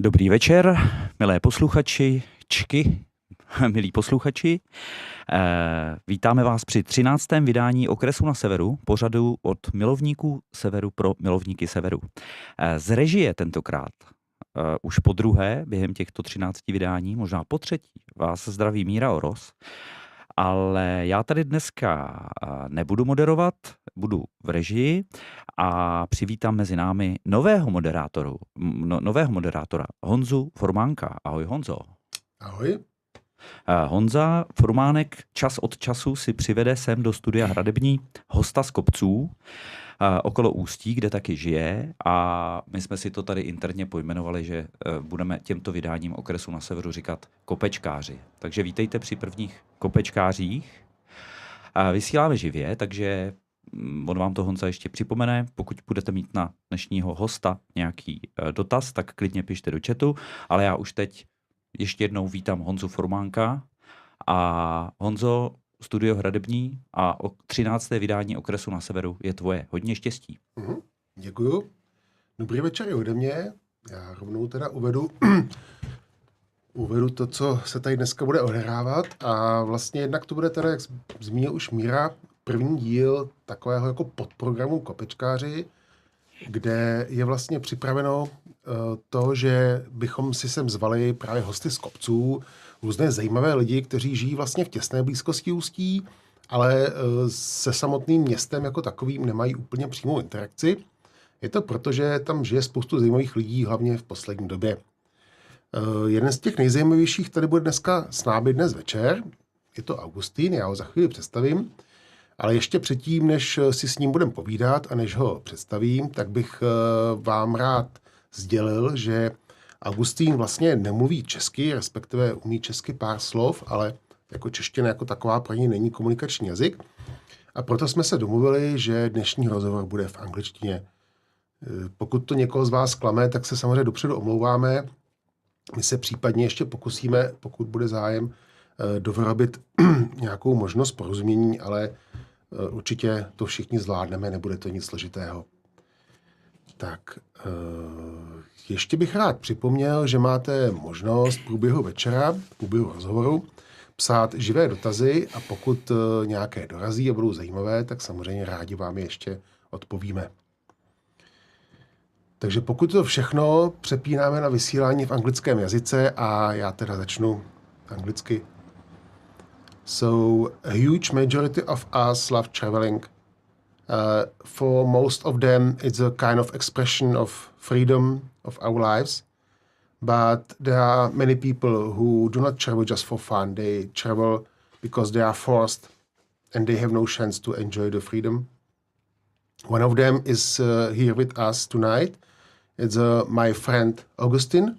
Dobrý večer, milé posluchačičky, milí posluchači. Vítáme vás při 13. vydání Okresu na severu, pořadu od milovníků severu pro milovníky severu. Z režie tentokrát už po druhé během těchto 13 vydání, možná po třetí, vás zdraví Míra Oros. Ale já tady dneska nebudu moderovat, budu v režii a přivítám mezi námi nového moderátora, Honzu Formánka. Ahoj Honzo. Ahoj. Honza Formánek čas od času si přivede sem do Studia Hradební hosta z kopců okolo Ústí, kde taky žije, a my jsme si to tady interně pojmenovali, že budeme těmto vydáním Okresu na severu říkat kopečkáři. Takže vítejte při prvních kopečkářích. Vysíláme živě, takže on vám to Honza ještě připomene. Pokud budete mít na dnešního hosta nějaký dotaz, tak klidně pište do chatu, ale já už teď ještě jednou vítám Honzu Formánka. A Honzo, Studio Hradební a 13. vydání Okresu na severu je tvoje. Hodně štěstí. Děkuju. Dobrý večer i ode mě. Já rovnou teda uvedu to, co se tady dneska bude odehrávat, a vlastně jednak to bude teda, jak zmínil už Míra, první díl takového jako podprogramu Kopečkáři, kde je vlastně připraveno to, že bychom si sem zvali právě hosty z kopců, různé zajímavé lidi, kteří žijí vlastně v těsné blízkosti Ústí, ale se samotným městem jako takovým nemají úplně přímou interakci. Je to proto, že tam žije spoustu zajímavých lidí, hlavně v poslední době. Jeden z těch nejzajímavějších tady bude dneska s námi dnes večer. Je to Augustin, já ho za chvíli představím. Ale ještě předtím, než si s ním budeme povídat a než ho představím, tak bych vám rád sdělil, že Augustin vlastně nemluví česky, respektive umí česky pár slov, ale jako čeština jako taková pro něj není komunikační jazyk. A proto jsme se domluvili, že dnešní rozhovor bude v angličtině. Pokud to někoho z vás klame, tak se samozřejmě dopředu omlouváme. My se případně ještě pokusíme, pokud bude zájem, dovyrobit nějakou možnost porozumění, ale určitě to všichni zvládneme, nebude to nic složitého. Tak, ještě bych rád připomněl, že máte možnost v průběhu večera, v průběhu rozhovoru, psát živé dotazy, a pokud nějaké dorazí a budou zajímavé, tak samozřejmě rádi vám je ještě odpovíme. Takže pokud to všechno přepínáme na vysílání v anglickém jazyce, a já teda začnu anglicky. So, a huge majority of us love traveling. For most of them, it's a kind of expression of freedom of our lives. But there are many people who do not travel just for fun. They travel because they are forced and they have no chance to enjoy the freedom. One of them is here with us tonight. It's my friend Augustin.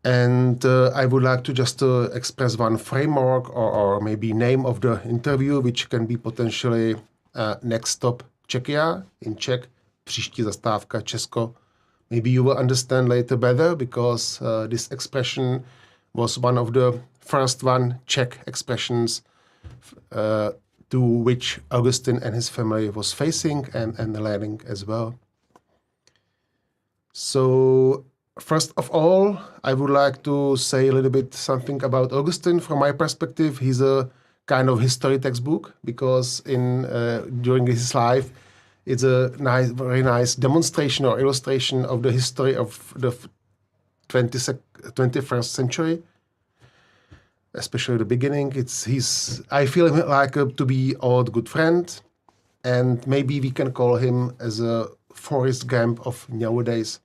And I would like to just express one framework or maybe name of the interview, which can be potentially next stop Czechia, in Czech, příští zastávka Česko. Maybe you will understand later better, because this expression was one of the first Czech expressions to which Augustin and his family was facing and learning as well. So, first of all, I would like to say a little bit something about Augustin. From my perspective, he's a kind of history textbook, because during his life, it's a very nice demonstration or illustration of the history of the 21st century, especially the beginning. I feel him like to be old good friend, and maybe we can call him as a Forrest Gump of nowadays.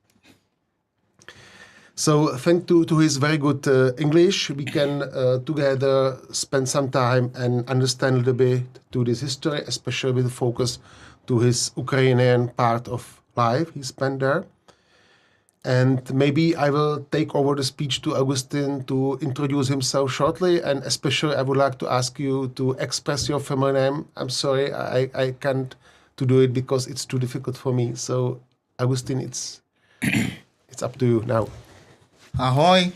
So, thanks to his very good English, we can together spend some time and understand a little bit to this history, especially with focus to his Ukrainian part of life he spent there. And maybe I will take over the speech to Augustin to introduce himself shortly, and especially I would like to ask you to express your family name. I'm sorry, I can't to do it because it's too difficult for me. So, Augustin, it's up to you now. Ahoy.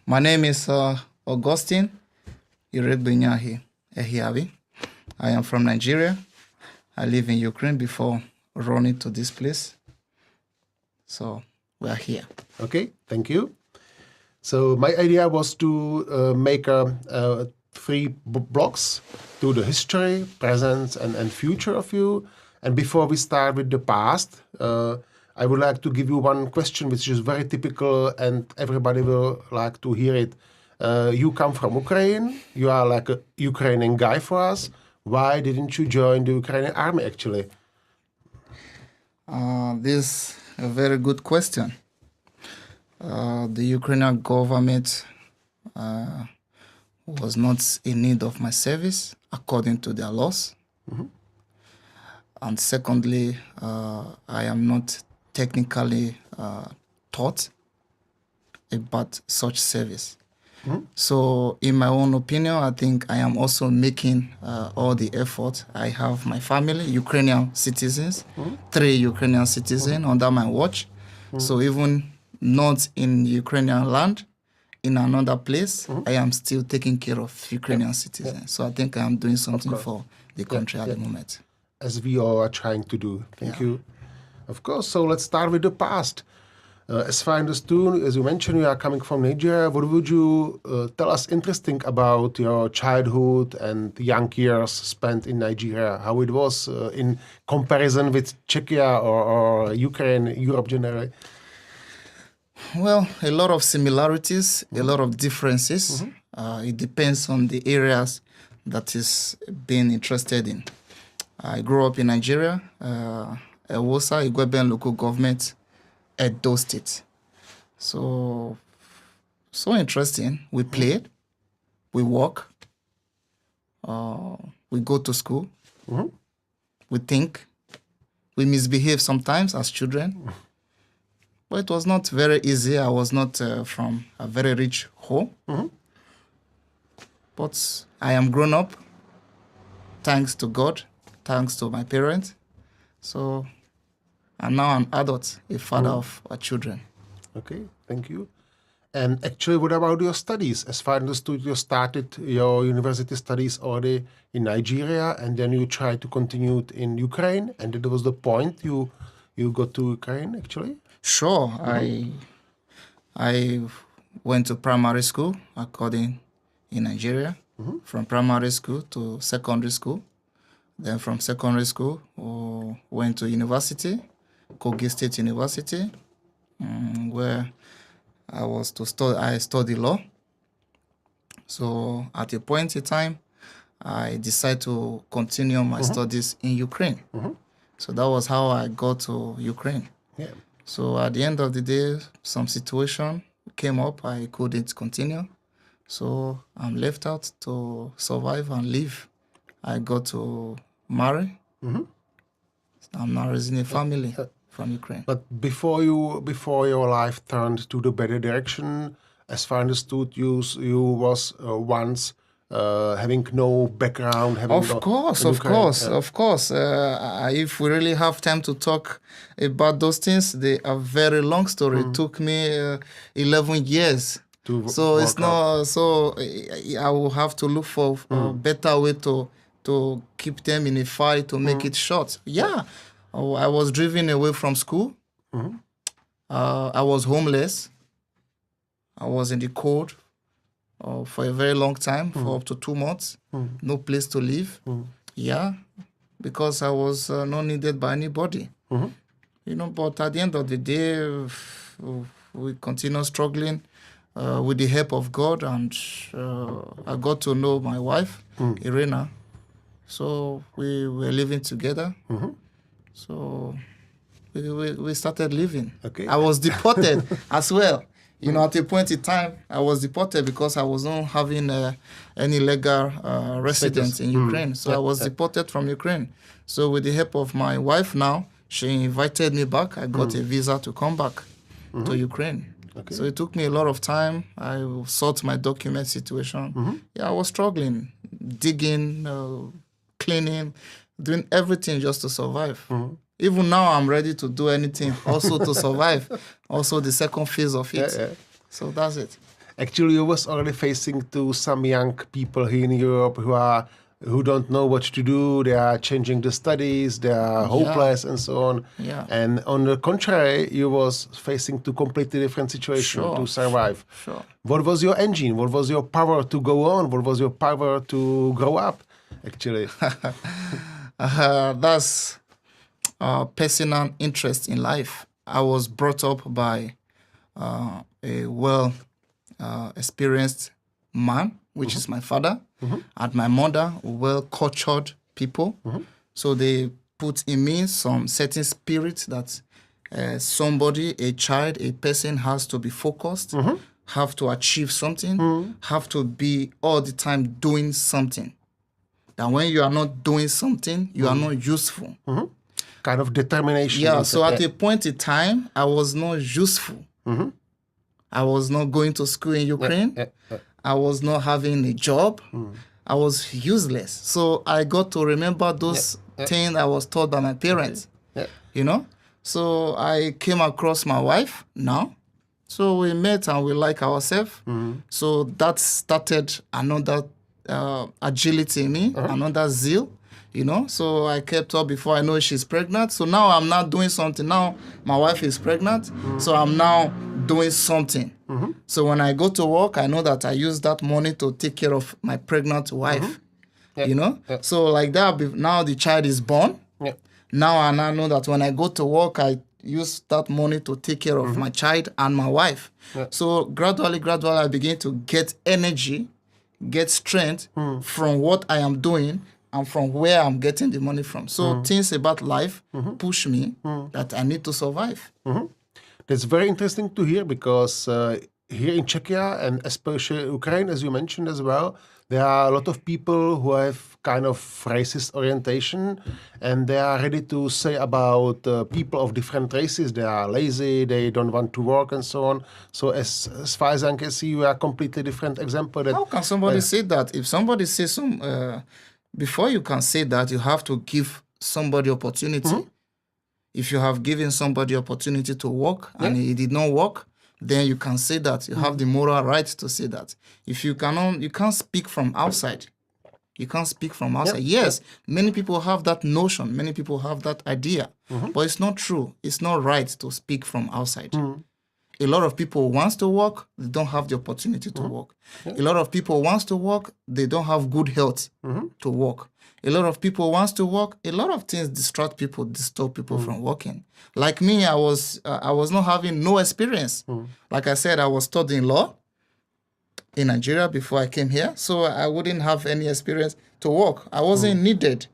My name is Augustin Irebinyahi Ehiavi. I am from Nigeria. I live in Ukraine before running to this place. So we are here. Okay, thank you. So my idea was to make 3 blocks to the history, present, and future of you. And before we start with the past, I would like to give you one question which is very typical and everybody will like to hear it. You come from Ukraine, you are like a Ukrainian guy for us. Why didn't you join the Ukrainian army actually? This is a very good question. The Ukrainian government was not in need of my service according to their laws. Mm-hmm. And secondly, I am not technically taught about such service. Mm-hmm. So in my own opinion, I think I am also making all the effort. I have my family, Ukrainian citizens, 3 Ukrainian citizens under my watch. So even not in Ukrainian land, in another place, I am still taking care of Ukrainian citizens. So I think I am doing something for the country at the moment. As we all are trying to do. Thank you. Of course. So let's start with the past. As far as I understood, as you mentioned, you are coming from Nigeria. What would you tell us interesting about your childhood and young years spent in Nigeria? How it was in comparison with Czechia or Ukraine, Europe generally? Well, a lot of similarities, a lot of differences. It depends on the areas that is being interested in. I grew up in Nigeria, Ewosa, Igweben local government, Edo State. So interesting. We played, we walk, we go to school, we think, we misbehave sometimes as children. But it was not very easy. I was not from a very rich home. But I am grown up, thanks to God, thanks to my parents. So I'm now an adult, a father of children. Okay, thank you. And actually, what about your studies? As far as I understood, you started your university studies already in Nigeria, and then you tried to continue it in Ukraine, and that was the point you got to Ukraine, actually? Sure. I went to primary school, according in Nigeria, from primary school to secondary school. Then from secondary school, went to university, Kogi State University, where I studied law. So at a point in time, I decided to continue my studies in Ukraine. So that was how I got to Ukraine. Yeah. So at the end of the day, some situation came up, I couldn't continue. So I'm left out to survive and live. I got to marry. I'm now raising a family from Ukraine. But before your life turned to the better direction, as far as I understood, you was once having no background. Of course. If we really have time to talk about those things, they are very long story. It took me 11 years. So it's not. So I will have to look for a better way to keep them in a fight to make it short. Yeah, I was driven away from school. I was homeless. I was in the cold for a very long time, for up to 2 months. No place to live. Yeah, because I was not needed by anybody. But at the end of the day, we continue struggling with the help of God, and I got to know my wife, Irina. So we were living together. So we started living. Okay. I was deported as well. At a point in time, I was deported because I was not having any legal residence in Ukraine. So I was deported from Ukraine. So with the help of my wife now, she invited me back. I got a visa to come back to Ukraine. Okay. So it took me a lot of time. I sought my document situation. Yeah, I was struggling, digging, cleaning, doing everything just to survive. Even now, I'm ready to do anything also to survive. Also the second phase of it. Yeah. So that's it. Actually, you was already facing to some young people here in Europe who are who don't know what to do. They are changing the studies. They are hopeless and so on. Yeah. And on the contrary, you was facing two completely different situations to survive. Sure. What was your engine? What was your power to go on? What was your power to grow up, actually? That's personal interest in life. I was brought up by a experienced man, which is my father, and my mother, well-cultured people. So they put in me some certain spirit that somebody, a child, a person has to be focused, have to achieve something, have to be all the time doing something. That when you are not doing something, you are not useful. Kind of determination. Yeah, so at a point in time, I was not useful. I was not going to school in Ukraine. I was not having a job. I was useless. So I got to remember those things I was taught by my parents. You know? So I came across my wife now. So we met and we like ourselves. So that started another agility in me, another zeal. You know, so I kept up before I know she's pregnant. So now I'm not doing something. Now my wife is pregnant. So I'm now doing something. So when I go to work, I know that I use that money to take care of my pregnant wife. You know, so like that, now the child is born. Now I know that when I go to work, I use that money to take care of my child and my wife. So gradually, I begin to get energy, get strength from what I am doing and from where I'm getting the money from. So things about life push me that I need to survive. That's very interesting to hear because here in Czechia and especially Ukraine, as you mentioned as well, there are a lot of people who have kind of racist orientation and they are ready to say about people of different races. They are lazy, they don't want to work and so on. So as far as I can see, you are a completely different example. How can somebody say that? If somebody says some... before you can say that, you have to give somebody opportunity. If you have given somebody opportunity to work and he did not work, then you can say that. You have the moral right to say that. If you cannot, you can't speak from outside. You can't speak from outside. Yes, many people have that notion. Many people have that idea. But it's not true. It's not right to speak from outside. A lot of people wants to work, they don't have the opportunity to work. A lot of people wants to work, they don't have good health to work. A lot of people wants to work, a lot of things distract people, disturb people from working. Like me, I was not having no experience. Like I said, I was studying law in Nigeria before I came here, so I wouldn't have any experience to work. I wasn't needed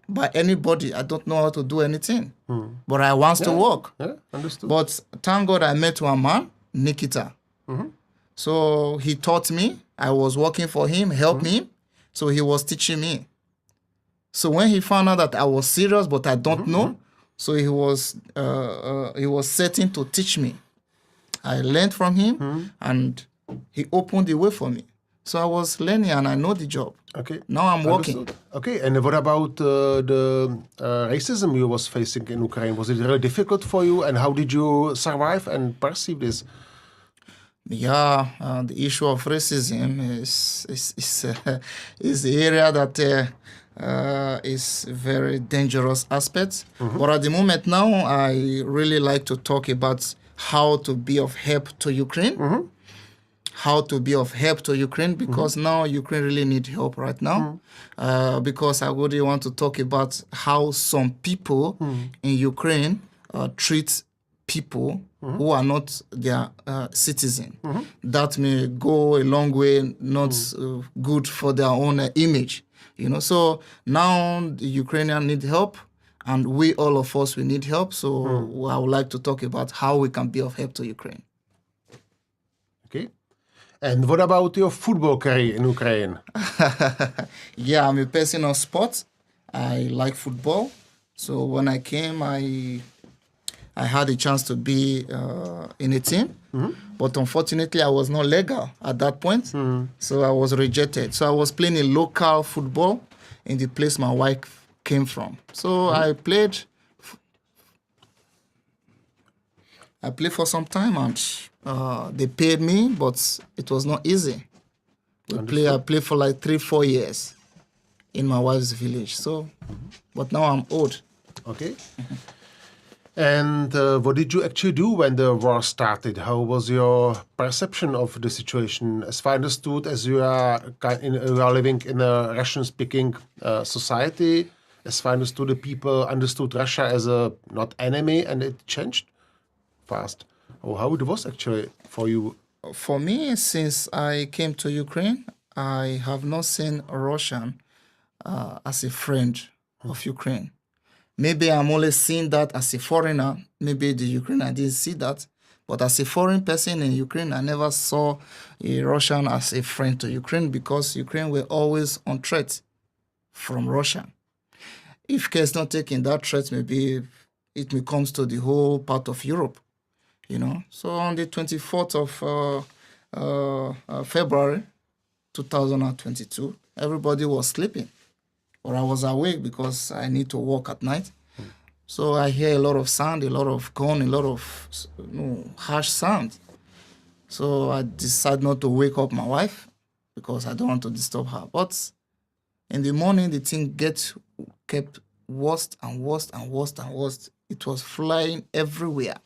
by anybody. I don't know how to do anything, but I want to work. Understood. But thank God I met one man, Nikita. So he taught me. I was working for him, helped me. So he was teaching me. So when he found out that I was serious, but I don't know, so he was setting to teach me. I learned from him, and he opened the way for me. So I was learning, and I know the job. Okay. Now I'm working. Okay, and what about the racism you was facing in Ukraine? Was it really difficult for you, and how did you survive and perceive this? Yeah, the issue of racism is the area that is very dangerous aspect. But at the moment now, I really like to talk about how to be of help to Ukraine. How to be of help to Ukraine, because now Ukraine really need help right now. Because I really want to talk about how some people in Ukraine treat people who are not their citizen. That may go a long way, not good for their own image. You know, so now the Ukrainians need help, and we, all of us, we need help. So I would like to talk about how we can be of help to Ukraine. Okay. And what about your football career in Ukraine? Yeah, I'm a person of sports. I like football. So when I came, I had a chance to be in a team. But unfortunately, I was not legal at that point. So I was rejected. So I was playing a local football in the place my wife came from. So I played for some time, and they paid me, but it was not easy. I played for like 3-4 years. in my wife's village. So, but now I'm old. Okay. And what did you actually do when the war started? How was your perception of the situation? As I understood, as you are living in a Russian-speaking society, as I understood, the people understood Russia as a not enemy, and it changed fast. Or how it was actually for you? For me, since I came to Ukraine, I have not seen Russian as a friend of Ukraine. Maybe I'm only seeing that as a foreigner. Maybe the Ukraine, I didn't see that. But as a foreign person in Ukraine, I never saw a Russian as a friend to Ukraine because Ukraine were always on threat from Russia. If care is not taken, that threat maybe it may comes to the whole part of Europe, you know. So on the 24th of February 2022, everybody was sleeping. Or I was awake because I need to work at night. So I hear a lot of sound, a lot of gun, a lot of harsh sound. So I decided not to wake up my wife because I don't want to disturb her. But in the morning, the thing kept worse and worse and worse and worse. It was flying everywhere.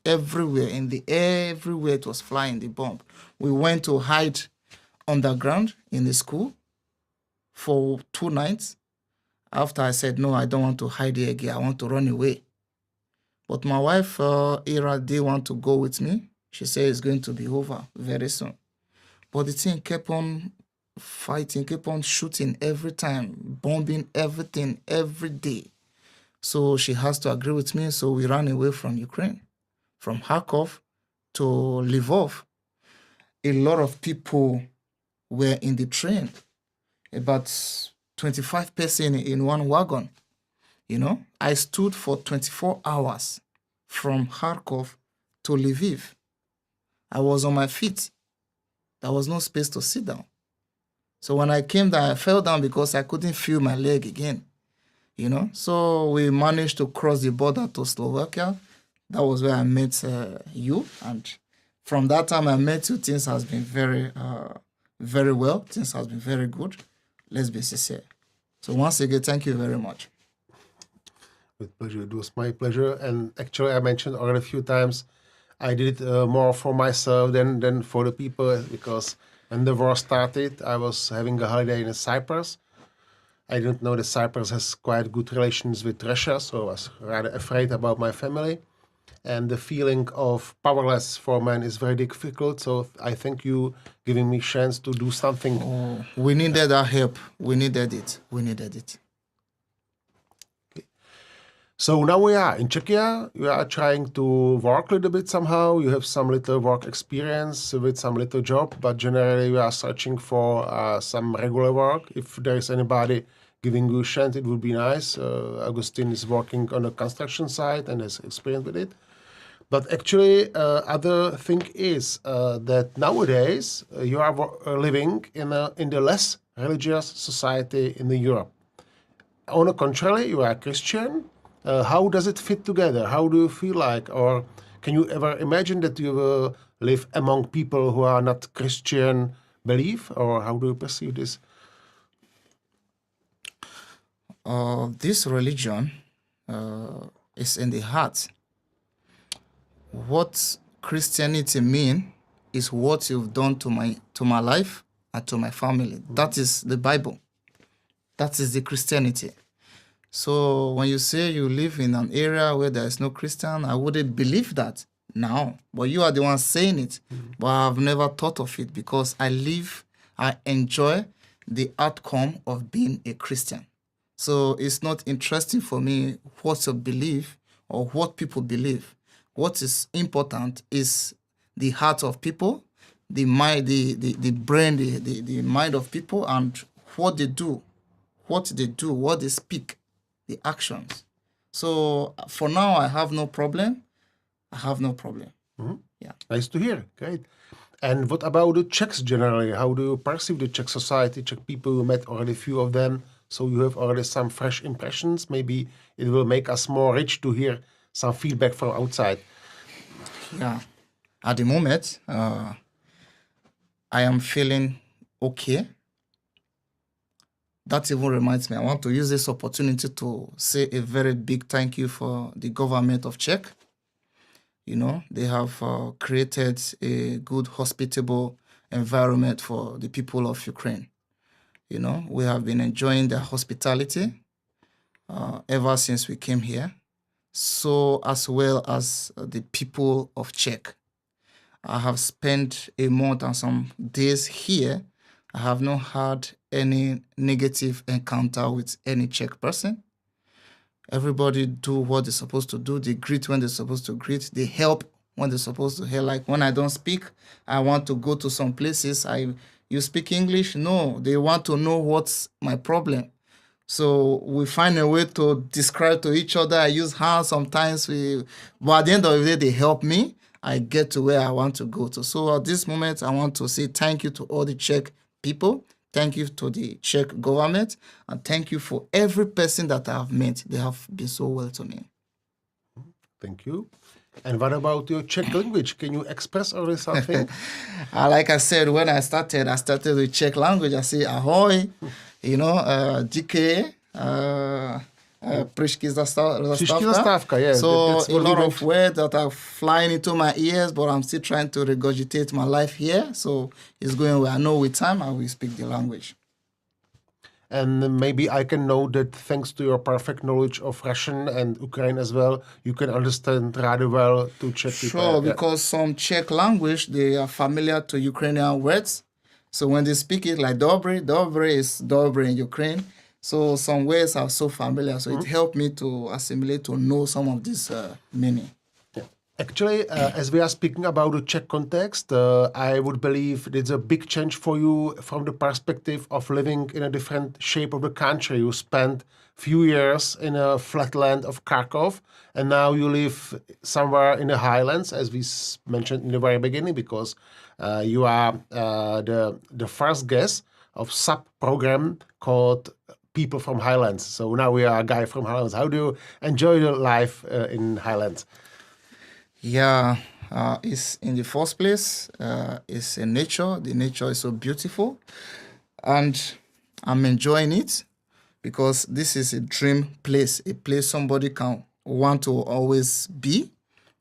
Everywhere, in the air, everywhere it was flying, the bomb. We went to hide underground in the school for 2 nights. After I said, no, I don't want to hide here again. I want to run away. But my wife, Ira, didn't want to go with me. She said it's going to be over very soon. But the thing kept on fighting, kept on shooting every time, bombing everything, every day. So she has to agree with me. So we ran away from Ukraine, from Kharkov to Lvov. A lot of people were in the train. About 25 persons in one wagon. You know, I stood for 24 hours from Kharkov to Lviv. I was on my feet. There was no space to sit down. So when I came down, I fell down because I couldn't feel my leg again. You know, so we managed to cross the border to Slovakia. That was where I met you. And from that time I met you, things has been very well. Things has been very good. Let's be sincere. So once again, thank you very much. With pleasure. It was my pleasure. And actually, I mentioned already a few times, I did it more for myself than for the people, because when the war started, I was having a holiday in Cyprus. I didn't know that Cyprus has quite good relations with Russia, so I was rather afraid about my family. And the feeling of powerless for man is very difficult. So I thank you giving me chance to do something. Oh, we needed our help. We needed it. Okay. So now we are in Czechia. You are trying to work a little bit somehow. You have some little work experience with some little job, but generally you are searching for some regular work. If there is anybody giving you a chance, it would be nice. Augustin is working on a construction site and has experience with it. But actually, other thing is that nowadays you are living in the less religious society in Europe. On the contrary, you are Christian. How does it fit together? How do you feel like? Or can you ever imagine that you will live among people who are not Christian belief? Or how do you perceive this? This religion is in the heart. What Christianity means is what you've done to my life and to my family. That is the Bible. That is the Christianity. So when you say you live in an area where there is no Christian, I wouldn't believe that now. But you are the one saying it. But I've never thought of it because I enjoy the outcome of being a Christian. So it's not interesting for me what you believe or what people believe. What is important is the heart of people, the mind, the brain, the mind of people, and what they do, what they speak, the actions. So for now, I have no problem. Mm-hmm. Yeah. Nice to hear. Great. And what about the Czechs generally? How do you perceive the Czech society, Czech people? You met already a few of them, so you have already some fresh impressions. Maybe it will make us more rich to hear some feedback from outside. Yeah. At the moment, I am feeling okay. that even reminds me, I want to use this opportunity to say a very big thank you for the government of Czech. You know, they have created a good, hospitable environment for the people of Ukraine. You know, we have been enjoying their hospitality ever since we came here, so as well as the people of Czech. I have spent a month and some days here. I have not had any negative encounter with any Czech person. Everybody do what they're supposed to do. They greet when they're supposed to greet. They help when they're supposed to help. Like when I don't speak, I want to go to some places. You speak English? No, they want to know what's my problem. So we find a way to describe to each other. I use hands sometimes. But at the end of the day, they help me. I get to where I want to go to. So at this moment, I want to say thank you to all the Czech people. Thank you to the Czech government. And thank you for every person that I have met. They have been so well to me. Thank you. And what about your Czech language? Can you express already something? Like I said, when I started with Czech language. I say ahoy, you know, díky, příští zastávka. Yeah. So a lot of words that are flying into my ears, but I'm still trying to regurgitate my life here. So it's going well. I know with time I will speak the language. And maybe I can know that thanks to your perfect knowledge of Russian and Ukraine as well, you can understand rather well to Czech people. Sure, because some Czech language, they are familiar to Ukrainian words. So when they speak it like dobre is dobre in Ukraine. So some words are so familiar. So it helped me to assimilate, to know some of this meaning. Actually, as we are speaking about the Czech context, I would believe it's a big change for you from the perspective of living in a different shape of the country. You spent few years in a flat land of Kharkov, and now you live somewhere in the highlands, as we mentioned in the very beginning, because you are the first guest of sub-program called People from Highlands. So now we are a guy from Highlands. How do you enjoy the life in Highlands? Yeah, it's in the first place, it's in nature. The nature is so beautiful, and I'm enjoying it because this is a dream place, a place somebody can want to always be,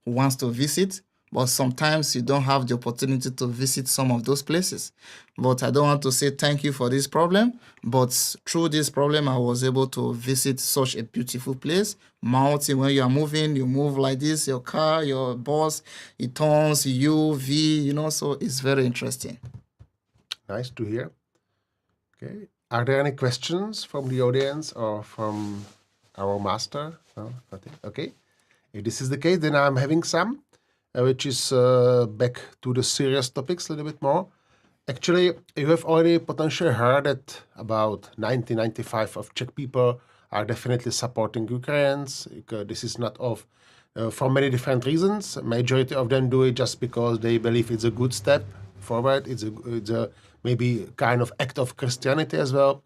wants to visit, but sometimes you don't have the opportunity to visit some of those places. But I don't want to say thank you for this problem, but through this problem, I was able to visit such a beautiful place. Mountain, when you are moving, you move like this, your car, your bus, it turns U, V, you know, so it's very interesting. Nice to hear. Okay. Are there any questions from the audience or from our master? No, nothing. Okay. If this is the case, then I'm having some, which is back to the serious topics a little bit more. Actually, you have already potentially heard that about 95% of Czech people are definitely supporting Ukrainians. This is not for many different reasons. Majority of them do it just because they believe it's a good step forward. It's a maybe kind of act of Christianity as well.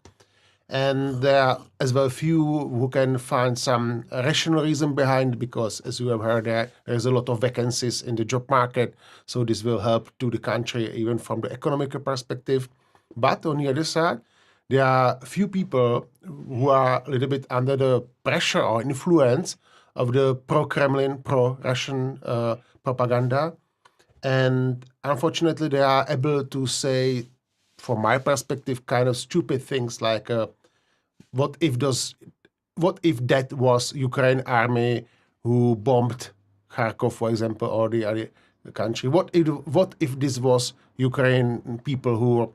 And there are as well few who can find some rational reason behind, because as you have heard, there's a lot of vacancies in the job market. So this will help to the country even from the economic perspective. But on the other side, there are few people who are a little bit under the pressure or influence of the pro-Kremlin, pro-Russian propaganda. And unfortunately, they are able to say, from my perspective, kind of stupid things like, what if that was Ukraine army who bombed Kharkov, for example, or the other country? What if this was Ukraine people who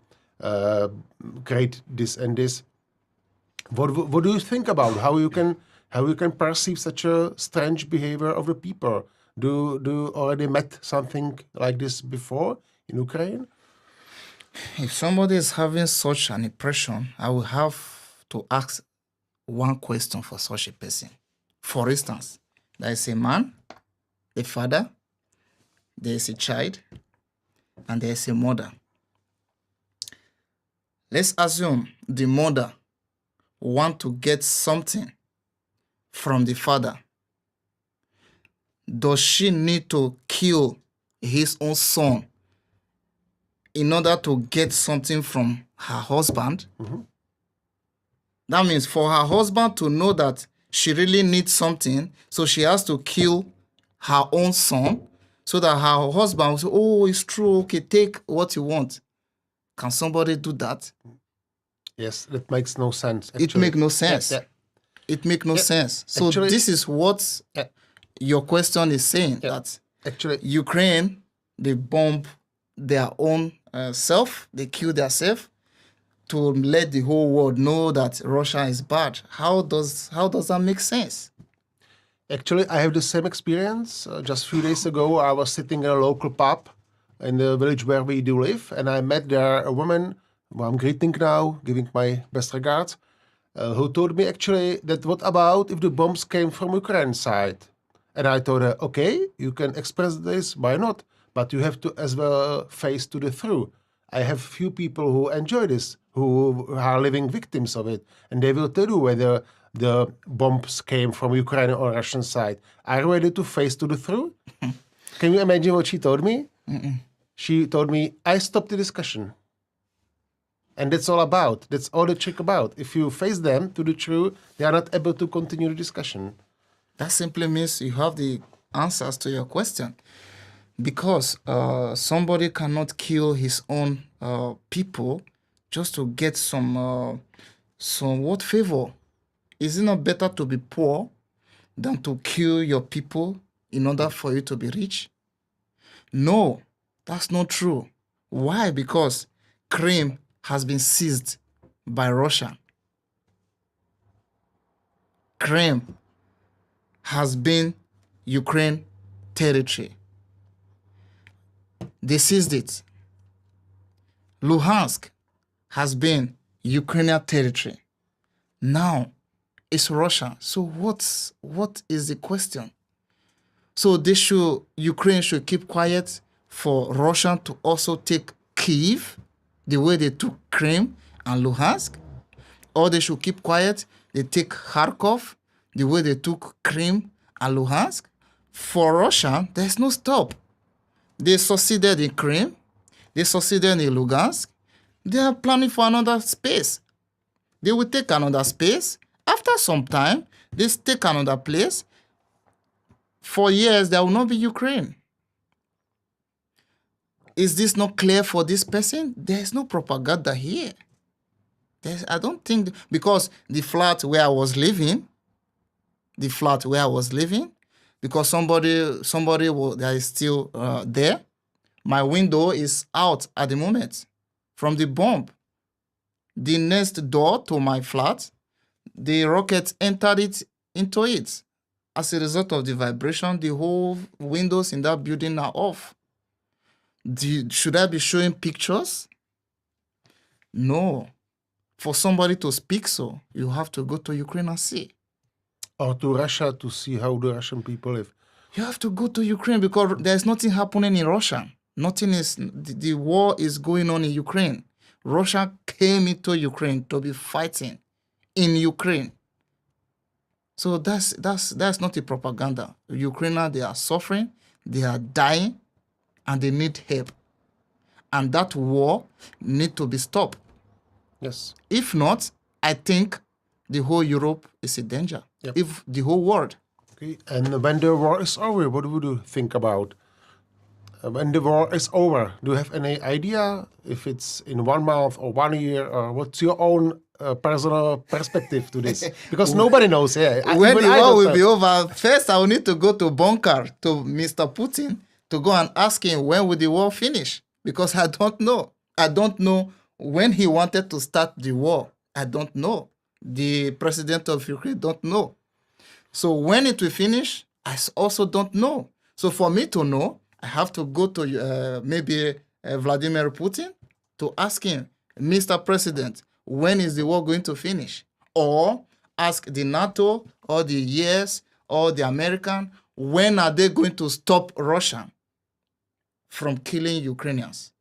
create this and this? What do you think about how you can perceive such a strange behavior of the people? Do you already met something like this before in Ukraine? If somebody is having such an impression, I will have to ask one question for such a person. For instance, there is a man, a father, there is a child, and there is a mother. Let's assume the mother wants to get something from the father. Does she need to kill his own son in order to get something from her husband? Mm-hmm. That means for her husband to know that she really needs something, so she has to kill her own son so that her husband will say, oh, it's true, okay, take what you want. Can somebody do that? Yes, that makes no sense. Actually. It makes no sense. Yeah. It makes no sense. So Actually, this is what your question is saying, that actually Ukraine, they bomb their own self, they kill themselves to let the whole world know that Russia is bad. How does that make sense? Actually, I have the same experience. Just a few days ago, I was sitting in a local pub in the village where we do live, and I met there a woman who I'm greeting now, giving my best regards, who told me actually that what about if the bombs came from Ukraine side? And I told her, okay, you can express this, why not? But you have to as well face to the truth. I have few people who enjoy this, who are living victims of it, and they will tell you whether the bombs came from Ukraine or Russian side. Are you ready to face to the truth? Can you imagine what she told me? She told me, I stopped the discussion. And that's all about. That's all the trick about. If you face them to the truth, they are not able to continue the discussion. That simply means you have the answers to your question. Because somebody cannot kill his own people just to get some what favor. Is it not better to be poor than to kill your people in order for you to be rich? No, that's not true. Why? Because Crimea has been seized by Russia. Crimea has been Ukraine territory. They seized it. Luhansk has been Ukrainian territory. Now it's Russia. So what is the question? So Ukraine should keep quiet for Russia to also take Kyiv the way they took Crimea and Luhansk? Or they should keep quiet, they take Kharkov the way they took Crimea and Luhansk? For Russia, there's no stop. They succeeded in Crimea, they succeeded in Lugansk, they are planning for another space. They will take another space. After some time, they take another place. For years, there will not be Ukraine. Is this not clear for this person? There is no propaganda here. I don't think, because the flat where I was living, because somebody that is still there, my window is out at the moment from the bomb. The next door to my flat, the rocket entered into it. As a result of the vibration, the whole windows in that building are off. Should I be showing pictures? No. For somebody to speak so, you have to go to Ukraine and see. Or to Russia to see how the Russian people live. You have to go to Ukraine because there's nothing happening in Russia. The war is going on in Ukraine. Russia came into Ukraine to be fighting in Ukraine. So that's not a propaganda. Ukrainians, they are suffering, they are dying, and they need help. And that war need to be stopped. Yes. If not, I think the whole Europe is in danger. Yep. If the whole world. Okay. And when the war is over, what would you think about? When the war is over, do you have any idea if it's in 1 month or 1 year, or what's your own personal perspective to this? Because nobody knows. Yeah. When the war will be over, first I will need to go to bunker to Mr. Putin to go and ask him when will the war finish, because I don't know. I don't know when he wanted to start the war. I don't know. The president of Ukraine don't know. So when it will finish, I also don't know. So for me to know, I have to go to maybe Vladimir Putin to ask him, Mr. President, when is the war going to finish? Or ask the NATO or the US or the American, when are they going to stop Russia from killing Ukrainians?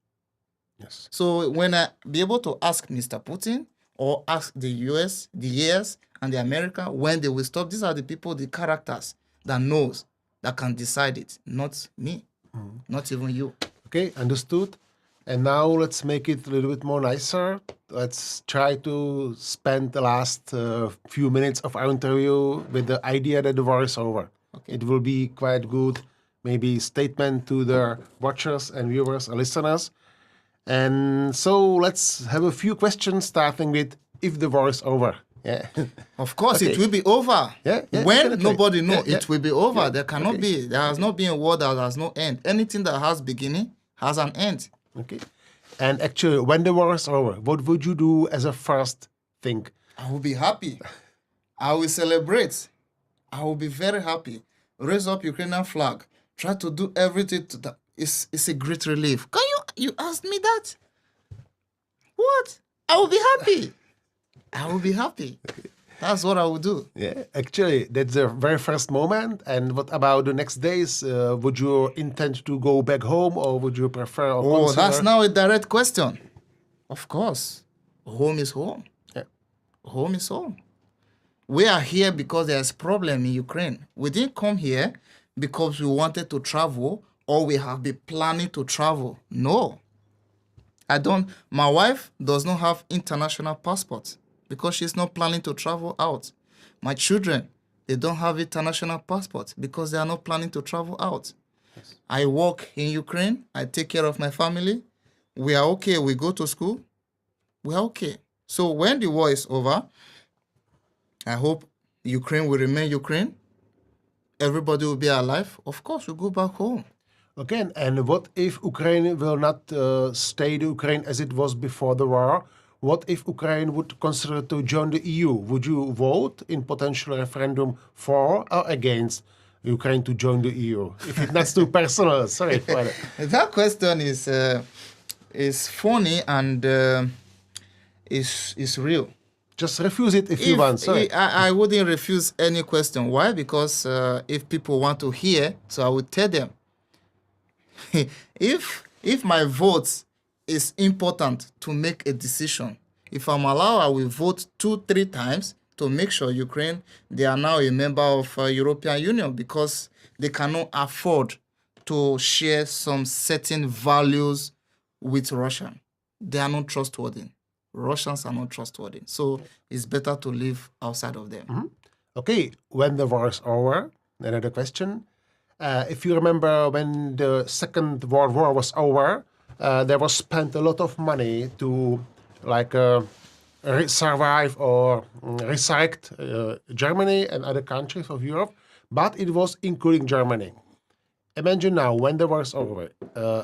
Yes. So when I be able to ask Mr. Putin or ask the US, the US, and the America when they will stop, these are the people, the characters that knows, that can decide it, not me, not even you. Okay, understood. And now let's make it a little bit more nicer. Let's try to spend the last few minutes of our interview with the idea that the war is over. Okay. It will be quite good, maybe statement to the watchers and viewers and listeners. And so let's have a few questions starting with if the war is over. Yeah. Of course, it will be over. Yeah, when nobody knows, yeah. it will be over. There cannot be, there has not been a war that has no end. Anything that has beginning has an end. Okay. And actually, when the war is over, what would you do as a first thing? I will be happy. I will celebrate. I will be very happy. Raise up Ukrainian flag. Try to do everything to that. It's a great relief. Can you ask me that? What? I will be happy. I will be happy. That's what I will do. Yeah, actually, that's the very first moment. And what about the next days? Would you intend to go back home or would you prefer? Oh, that's now a direct question. Of course. Home is home. Yeah. Home is home. We are here because there's a problem in Ukraine. We didn't come here because we wanted to travel or we have been planning to travel. No. My wife does not have international passports because she's not planning to travel out. My children, they don't have international passports because they are not planning to travel out. Yes. I work in Ukraine. I take care of my family. We are okay. We go to school. We are okay. So when the war is over, I hope Ukraine will remain Ukraine. Everybody will be alive. Of course, we'll go back home. Okay, and what if Ukraine will not stay the Ukraine as it was before the war? What if Ukraine would consider to join the EU? Would you vote in potential referendum for or against Ukraine to join the EU? If it's not too personal, sorry for that. That question is funny and is real. Just refuse it if you want. Sorry. I wouldn't refuse any question. Why? Because if people want to hear, so I would tell them. If my vote is important to make a decision, if I'm allowed, I will vote 2-3 times to make sure Ukraine, they are now a member of European Union because they cannot afford to share some certain values with Russia. They are not trustworthy. Russians are not trustworthy. So it's better to live outside of them. Mm-hmm. Okay, when the war is over, another question. If you remember when the Second World War was over, there was spent a lot of money to survive or resurrect Germany and other countries of Europe, but it was including Germany. Imagine now, when the war is over,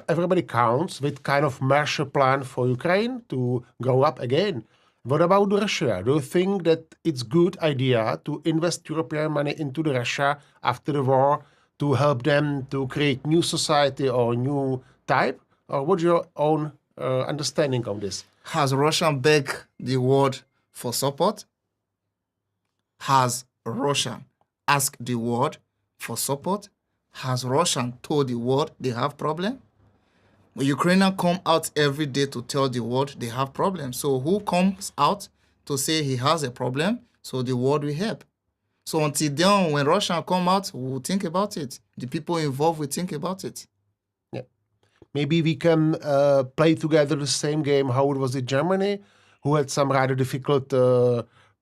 everybody counts with kind of Marshall Plan for Ukraine to grow up again. What about Russia? Do you think that it's good idea to invest European money into the Russia after the war to help them to create new society or new type? Or what's your own understanding of this? Has Russia begged the world for support? Has Russia asked the world for support? Has Russia told the world they have problem? The Ukrainians come out every day to tell the world they have problems. So who comes out to say he has a problem so the world will help? So until then, when Russia come out, we'll think about it. The people involved will think about it. Yeah. Maybe we can play together the same game how it was in Germany, who had some rather difficult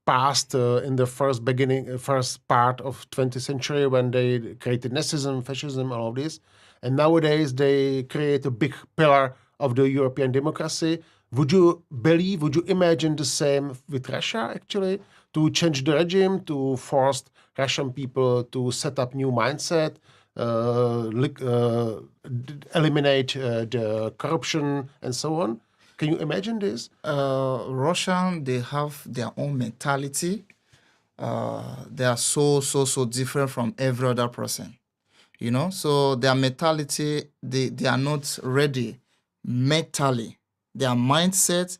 past in the first part of 20th century when they created Nazism, fascism, all of this. And nowadays they create a big pillar of the European democracy. Would you imagine the same with Russia, actually? To change the regime, to force Russian people to set up new mindset, eliminate the corruption and so on? Can you imagine this? Russian, they have their own mentality. They are so different from every other person. You know, so their mentality, they are not ready mentally. Their mindset,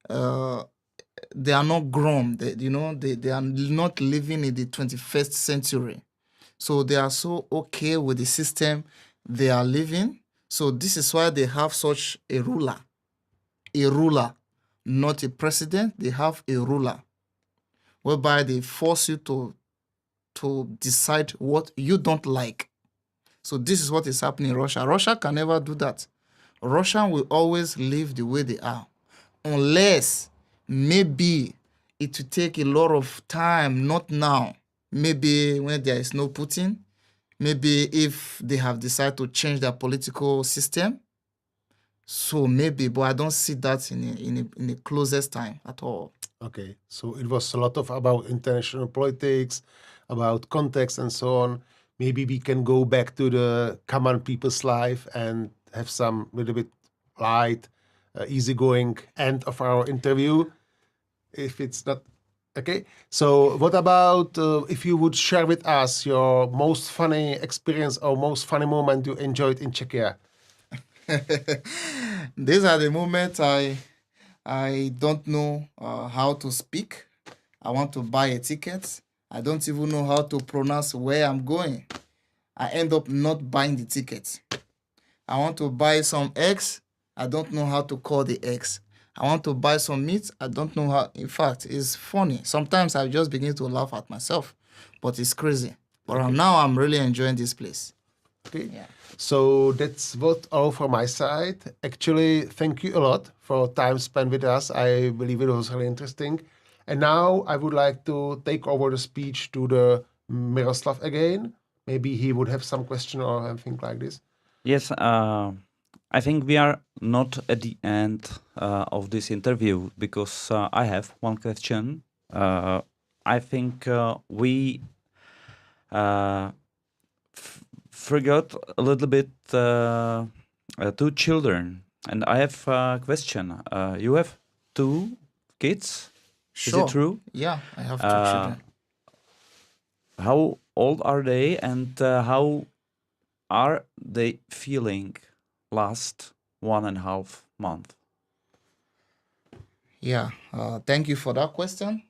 they are not grown. They are not living in the 21st century. So they are so okay with the system they are living. So this is why they have such a ruler. A ruler, not a president. They have a ruler, whereby they force you to decide what you don't like. So this is what is happening in Russia. Russia can never do that. Russian will always live the way they are, unless maybe it will take a lot of time, not now. Maybe when there is no Putin, maybe if they have decided to change their political system. So maybe, but I don't see that in the closest time at all. Okay, so it was a lot of about international politics, about context and so on. Maybe we can go back to the common people's life and have some little bit light, easygoing end of our interview, if it's not okay. So what about if you would share with us your most funny experience or most funny moment you enjoyed in Czechia? These are the moments I don't know how to speak. I want to buy a ticket. I don't even know how to pronounce where I'm going. I end up not buying the ticket. I want to buy some eggs. I don't know how to call the eggs. I want to buy some meat. I don't know how. In fact, it's funny. Sometimes I just begin to laugh at myself, but it's crazy. But now I'm really enjoying this place. Okay. Yeah. So that's what all from my side. Actually, thank you a lot for time spent with us. I believe it was really interesting. And now I would like to take over the speech to the Miroslav again. Maybe he would have some question or anything like this. Yes, I think we are not at the end of this interview because I have one question. I think we forgot a little bit two children, and I have a question. You have two kids? Sure. Is it true? Yeah, I have two children. How old are they, and how are they feeling last 1.5 months? Yeah, thank you for that question.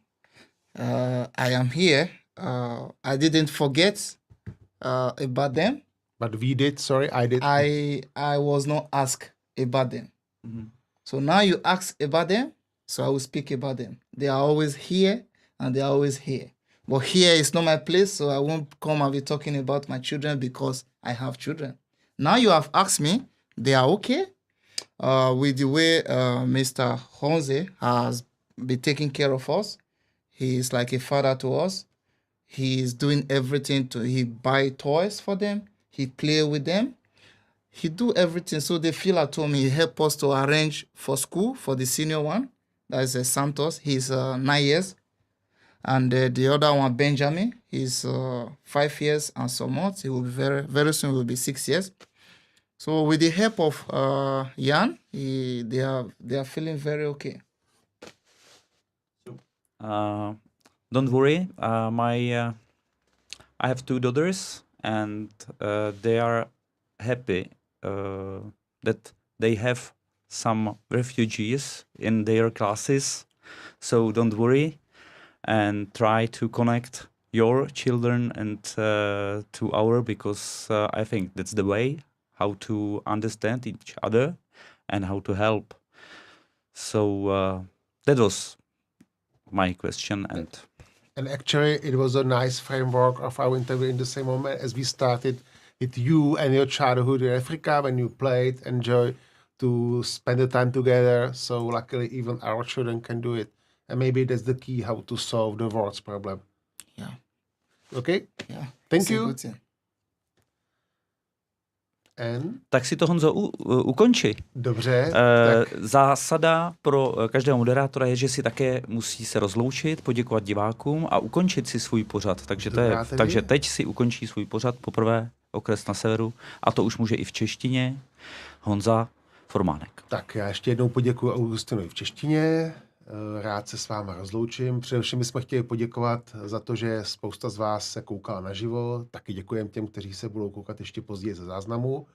I am here. I didn't forget about them. But we did, sorry, I did. I was not asked about them. Mhm. So now you ask about them, so I will speak about them. They are always here and they are always here. But here is not my place, so I won't come and be talking about my children because I have children. Now you have asked me, they are okay with the way Mr. Honze has been taking care of us. He is like a father to us. He is doing everything he buy toys for them. He play with them. He do everything so they feel at home. He help us to arrange for school for the senior one. That is Santos. He's 9 years. And the other one, Benjamin, he's 5 years and some months. He will be very soon will be 6 years. So with the help of Jan, they are feeling very okay. Don't worry, I have two daughters, and they are happy that they have some refugees in their classes. So don't worry, and try to connect your children and to our, because I think that's the way how to understand each other and how to help. So that was my question. And actually, it was a nice framework of our interview in the same moment as we started with you and your childhood in Africa when you played, enjoy to spend the time together. So luckily, even our children can do it. And maybe that's the key how to solve the world's problem. Yeah. Okay? Yeah. Thank you. And? Tak si to, Honzo, ukonči. Dobře. Zásada pro každého moderátora je, že si také musí se rozloučit, poděkovat divákům a ukončit si svůj pořad. Takže teď si ukončí svůj pořad poprvé Okres na severu, a to už může i v češtině, Honza Formánek. Tak já ještě jednou poděkuji Augustinovi v češtině. Rád se s váma rozloučím. Především jsme chtěli poděkovat za to, že spousta z vás se koukala naživo. Taky děkujeme těm, kteří se budou koukat ještě později ze záznamu.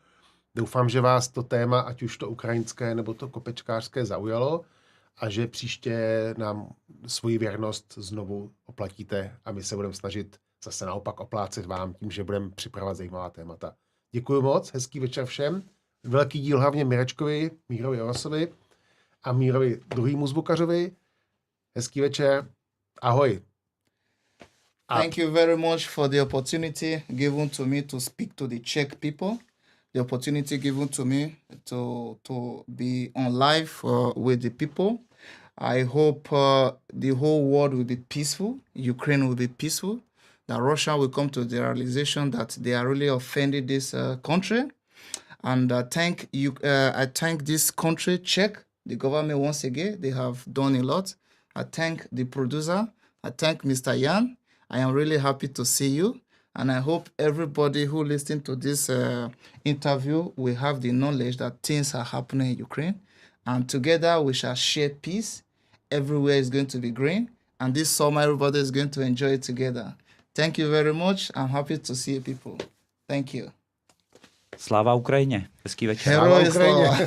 Doufám, že vás to téma, ať už to ukrajinské nebo to kopečkářské, zaujalo a že příště nám svoji věrnost znovu oplatíte a my se budeme snažit zase naopak oplácet vám tím, že budeme připravovat zajímavá témata. Děkuji moc, hezký večer všem. Velký díl hlavně Mirečkovi, Mírovi Orosovi a Mírovi druhýmu zvukařovi. Hezký večer. Ahoj. Thank you very much for the opportunity given to me to speak to the Czech people. the opportunity given to me to be on live with the people. I hope the whole world will be peaceful, Ukraine will be peaceful, that Russia will come to the realization that they are really offended this country. And I thank this country, Czech, the government once again. They have done a lot. I thank the producer. I thank Mr. Jan. I am really happy to see you. And I hope everybody who listens to this interview will have the knowledge that things are happening in Ukraine. And together we shall share peace. Everywhere is going to be green. And this summer, everybody is going to enjoy it together. Thank you very much. I'm happy to see you people. Thank you. Sláva Ukrajině. Hezký večer. Heroje slava.